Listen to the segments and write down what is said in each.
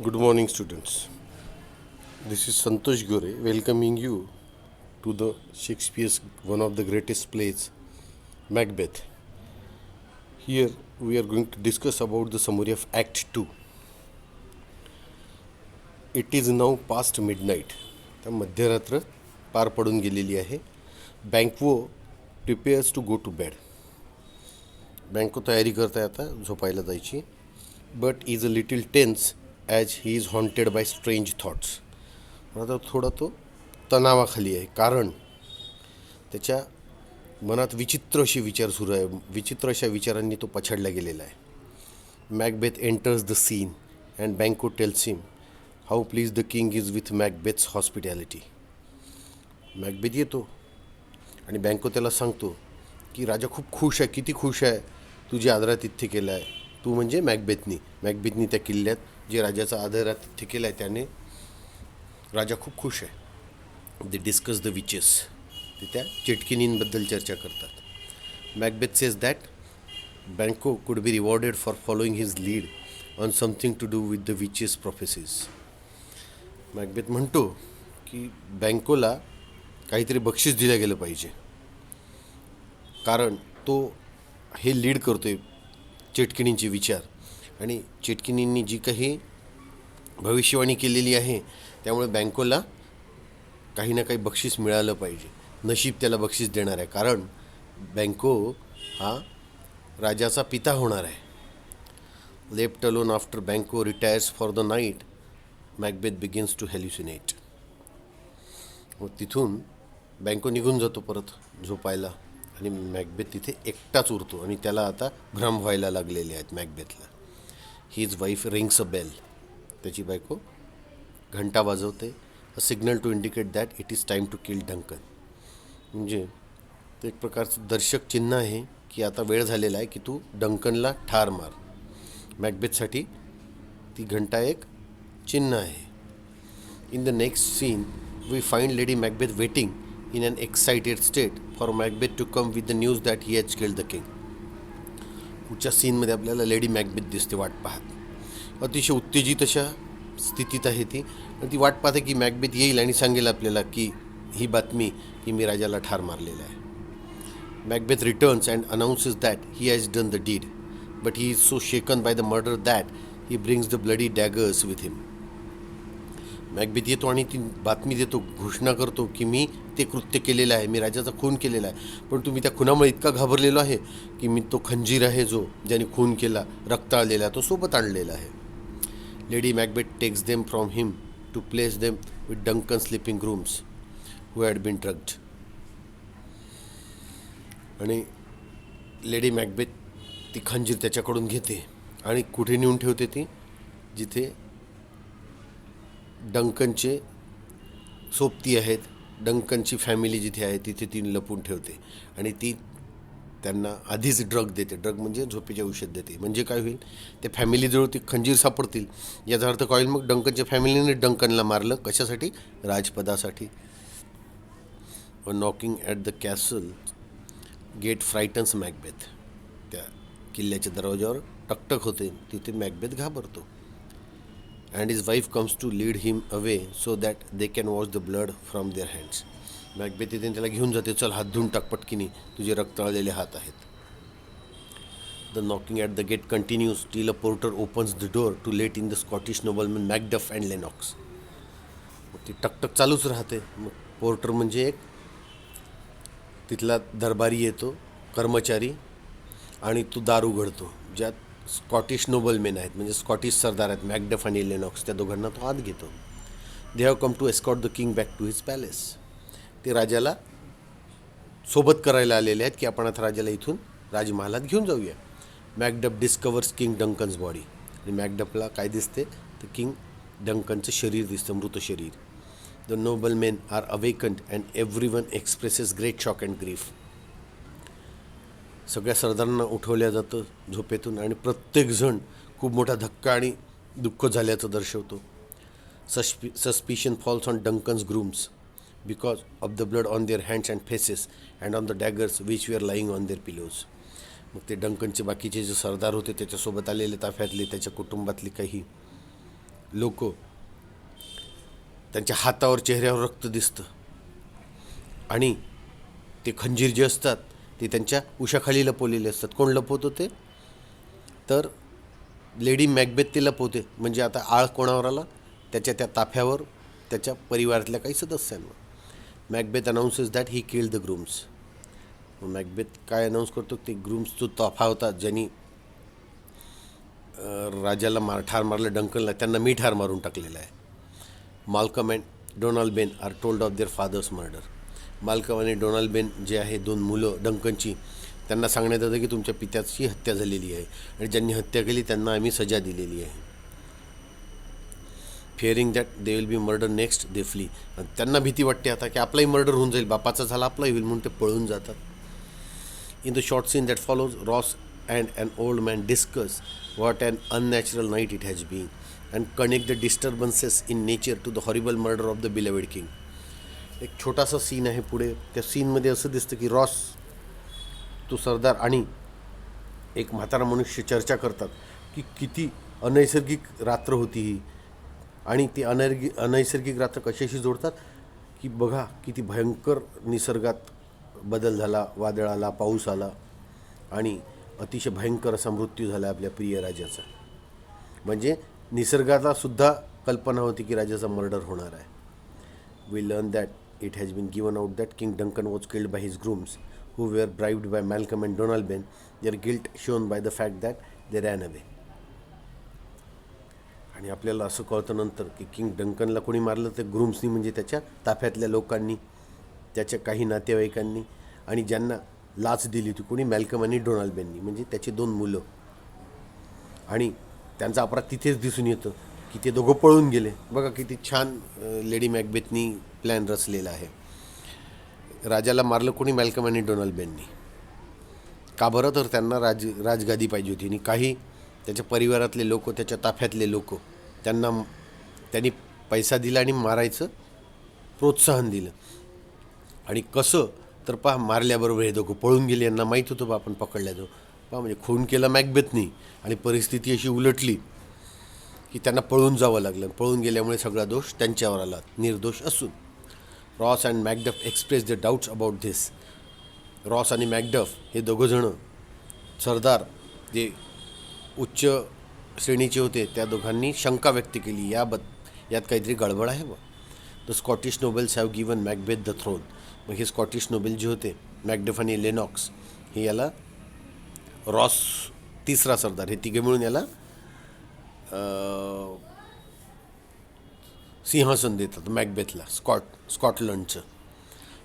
Good morning, students. This is Santosh Gore welcoming you to the Shakespeare's one of the greatest plays, Macbeth. Here we are going to discuss about the summary of Act 2. It is now past midnight. तर मध्यरात्र पार पडून गेलेली आहे. Banquo prepares to go to bed. Banquo तयारी करताय आता झोपायला जायची. But is a little tense as he is haunted by strange thoughts. आता थोडा तो तणावाखाली आहे, कारण त्याच्या मनात विचित्र असे विचार सुरू आहे. विचित्र अशा विचारांनी तो पछाडला गेलेला आहे. Macbeth enters the scene and Banquo tells him how pleased the king is with Macbeth's hospitality. Macbeth येतो आणि बँको त्याला सांगतो की राजा खूप खुश आहे. किती खुश आहे, तुझे आदरातिथ्य केलं आहे. तू म्हणजे मॅकबेथनी त्या किल्ल्यात जे राजाचा आदरातिथ्य केलं आहे त्याने राजा खूप खुश आहे. They discuss the witches. ते त्या चिटकिनींबद्दल चर्चा करतात. Macbeth says that Banquo could be rewarded for following his lead on something to do with the witches prophecies. Macbeth म्हणतो की बँकोला काहीतरी बक्षीस दिलं गेलं पाहिजे, कारण तो हे लीड करतोय चिटकिणींचे विचार, आणि चिटकिणींनी जी काही भविष्यवाणी केलेली आहे त्यामुळे बँकोला काही ना काही बक्षीस मिळालं पाहिजे. नशीब त्याला बक्षीस देणार आहे, कारण बँको हा राजाचा पिता होणार आहे. Left alone after Banquo retires for the night, Macbeth begins to hallucinate. मग तिथून बँको निघून जातो परत झोपायला, आणि मॅकबेथ तिथे एकटाच उरतो, आणि त्याला आता भ्रम व्हायला लागलेले आहेत मॅकबेथला. His wife rings a bell. त्याची बायको घंटा वाजवते. A signal to indicate that it is time to kill Duncan. म्हणजे ते एक प्रकारचं दर्शक चिन्ह आहे की आता वेळ झालेला आहे की तू डंकनला ठार मार. मॅकबेथसाठी ती घंटा एक चिन्ह आहे. In the next scene we find Lady Macbeth waiting in an excited state for Macbeth to come with the news that he has killed the king. पुढच्या सीनमध्ये आपल्याला लेडी मॅकबेथ दिसते वाट पाहत. अतिशय उत्तेजित अशा स्थितीत आहे ती, आणि ती वाट पाहते की मॅकबेथ येईल आणि सांगेल आपल्याला की ही बातमी की मी राजाला ठार मारलेला आहे. Macbeth returns and announces that he has done the deed, but he is so shaken by the murder that he brings the bloody daggers with him. Macbeth येतो आणि ती बातमी देतो, घोषणा करतो की मी ते कृत्य केलेलं आहे, मी राजाचा खून केलेला आहे. पण तुम्ही त्या खुनामुळे इतका घाबरलेलो आहे की मी तो खंजीर आहे जो ज्याने खून केला, रक्ताळलेला, तो सोबत आणलेला आहे. Lady Macbeth takes them from him to place them with Duncan sleeping rooms who had been drugged. आणि लेडी मॅकबेथ ती खंजीर त्याच्याकडून घेते आणि कुठे नेऊन ठेवते ती, जिथे डंकनचे सोबती आहेत, डंकनची फॅमिली जिथे आहे तिथे ती लपून ठेवते, आणि ती त्यांना आधीच ड्रग देते. ड्रग म्हणजे झोपेचे औषध देते. म्हणजे काय होईल, त्या फॅमिलीजवळ ती खंजीर सापडतील. याचा अर्थ काय होईल, मग डंकनच्या फॅमिलीने डंकनला मारलं. कशासाठी? राजपदासाठी. Knocking at the castle gate frightens Macbeth. त्या किल्ल्याच्या दरवाजावर टकटक होते, तिथे मॅकबेथ घाबरतो. And his wife comes to lead him away so that they can wash the blood from their hands. Macbeth तिथे त्याला घेऊन जाते. चल हात धुवून टाक पटकिनी, तुझे रक्तळलेले हात आहेत. The knocking at the gate continues till a porter opens the door to let in the Scottish nobleman Macduff and Lennox. मग ती टकटक चालूच राहते. मग पोर्टर म्हणजे एक तिथला दरबारी येतो, कर्मचारी, आणि तो दार उघडतो. ज्यात स्कॉटिश नोबलमेन आहेत, म्हणजे स्कॉटिश सरदार आहेत, मॅकडफ आणि लेनॉक्स. त्या दोघांना तो आत घेतो. They have come to escort the king back to his palace. ते राजाला सोबत करायला आलेले आहेत की आपण आता राजाला इथून राजमहालात घेऊन जाऊया. मॅकडफ डिस्कवर्स किंग डंकन्स बॉडी. आणि मॅकडफला काय दिसते, तर किंग डंकनचं शरीर दिसतं, मृत शरीर. The noblemen are awakened and every one expresses great shock and grief. सगळ्या सरदारांना उठवल्या जातं झोपेतून, आणि प्रत्येकजण खूप मोठा धक्का आणि दुःख झाल्याचं दर्शवतो. Suspicion falls on Duncan's grooms because of the blood on their hands and faces and on the daggers which we are lying on their pillows. मग ते डंकनचे बाकीचे जे सरदार होते, त्याच्यासोबत आलेले ताफ्यातले, त्याच्या कुटुंबातले काही लोक त्यांच्या हातावर चेहऱ्यावर रक्त दिसतं आणि ते खंजीर जे असतात ते त्यांच्या उशाखाली लपवलेले असतात. कोण लपवतो ते? तर लेडी मॅकबेथ ते लपवते. म्हणजे आता आळ कोणावर आला? त्याच्या त्या ताफ्यावर, त्याच्या परिवारातल्या काही सदस्यांवर. Macbeth announces that he killed the grooms. Macbeth काय अनाऊन्स करतो? ते ग्रूम्स जो ताफा होता ज्यांनी राजाला ठार मारलं, डंकनला, त्यांना मी ठार मारून टाकलेलं आहे. Malcolm and Donalbain are told of their fathers murder. Malcolm आणि डोनाल्ड बेन जे आहे, दोन मुलं डंकनची, त्यांना सांगण्यात येतं की तुमच्या पित्याची हत्या झालेली आहे आणि ज्यांनी हत्या केली त्यांना आम्ही सजा दिलेली आहे. Fearing that they will be murder next they flee. त्यांना भीती वाटते आता की आपलाही मर्डर होऊन जाईल, बापाचा झाला आपलाही होईल, म्हणून ते पळून जातात. In the short scene that follows, Ross and an old man discuss what an unnatural night it has been and connect the disturbances in nature to the horrible murder of the beloved king. एक छोटासा scene आहे पुढे. त्या सीनमध्ये असं दिसतं की Ross, तो सरदार आणि एक म्हातारा मनुष्य चर्चा करतात की किती अनैसर्गिक रात्र होती ही, आणि ती अनैसर्गिक रात्र कशाशी जोडतात की बघा किती भयंकर निसर्गात बदल झाला, वादळ आला, पाऊस आला आणि अतिशय भयंकर असा मृत्यू झाला आपल्या प्रिय राजाचा. म्हणजे निसर्गाला सुद्धा कल्पना होती की राजाचा मर्डर होणार आहे. We learn that it has been given out that king Duncan was killed by his grooms who were bribed by Malcolm and Donalbain. Their guilt shown by the fact that they ran away. आणि आपल्याला असं कळतं नंतर की king डंकनला कोणी मारलं? तर ग्रूम्सनी, म्हणजे त्याच्या ताफ्यातल्या लोकांनी, त्याच्या काही नातेवाईकांनी, आणि ज्यांना लाच दिली होती कोणी? मॅल्कम आणि डोनाल्ड बेननी, म्हणजे त्याची दोन मुलं. आणि त्यांचा अपराध तिथेच दिसून येतं की ते दोघं पळून गेले. बघा किती छान लेडी मॅकबेथनी प्लॅन रचलेला आहे. राजाला मारलं कोणी? मॅल्कम आणि डोनाल्ड बेननी. का बरं? तर त्यांना राजगादी पाहिजे होती आणि काही त्याच्या परिवारातले लोक, त्याच्या ताफ्यातले लोक, त्यांनी पैसा दिला आणि मारायचं प्रोत्साहन दिलं. आणि कसं? तर पहा, मारल्याबरोबर हे दोघं पळून गेले. यांना माहीत होतं बा आपण पकडल्या जाऊ. पहा, म्हणजे खून केला मॅकबेथनी आणि परिस्थिती अशी उलटली की त्यांना पळून जावं लागलं. पळून गेल्यामुळे सगळा दोष त्यांच्यावर आला, निर्दोष असून. Ross and Macduff express the doubts about this. Ross आणि मॅकडफ हे दोघंजणं, सरदार जे उच्च श्रेणीचे होते, त्या दोघांनी शंका व्यक्त केली, यात काहीतरी गडबड आहे बा. The Scottish nobles have given Macbeth the throne. मग हे स्कॉटिश नोबेल जे होते, मॅकडफ आणि लेनॉक्स, हे याला, रॉस तिसरा सरदार, हे तिघे मिळून याला सिंहासन देतात मॅकबेथला, स्कॉटलंडचं.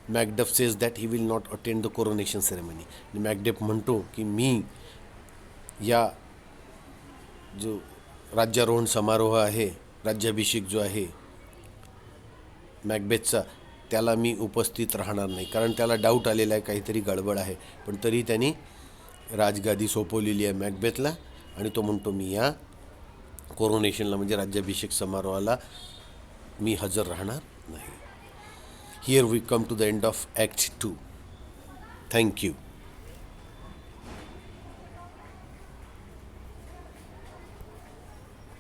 Macduff says that he will not attend the coronation ceremony. आणि मॅकडफ म्हणतो की मी या जो राज्यारोहण समारोह आहे, राज्याभिषेक जो आहे मॅकबेथचा, त्याला मी उपस्थित राहणार नाही, कारण त्याला डाऊट आलेला आहे काहीतरी गडबड आहे. पण तरी त्यांनी राजगादी सोपवलेली आहे मॅकबेथला आणि तो म्हणतो मी या कोरोनेशनला, म्हणजे राज्याभिषेक समारोहाला मी हजर राहणार नाही. Here we come to the end of act 2. Thank you.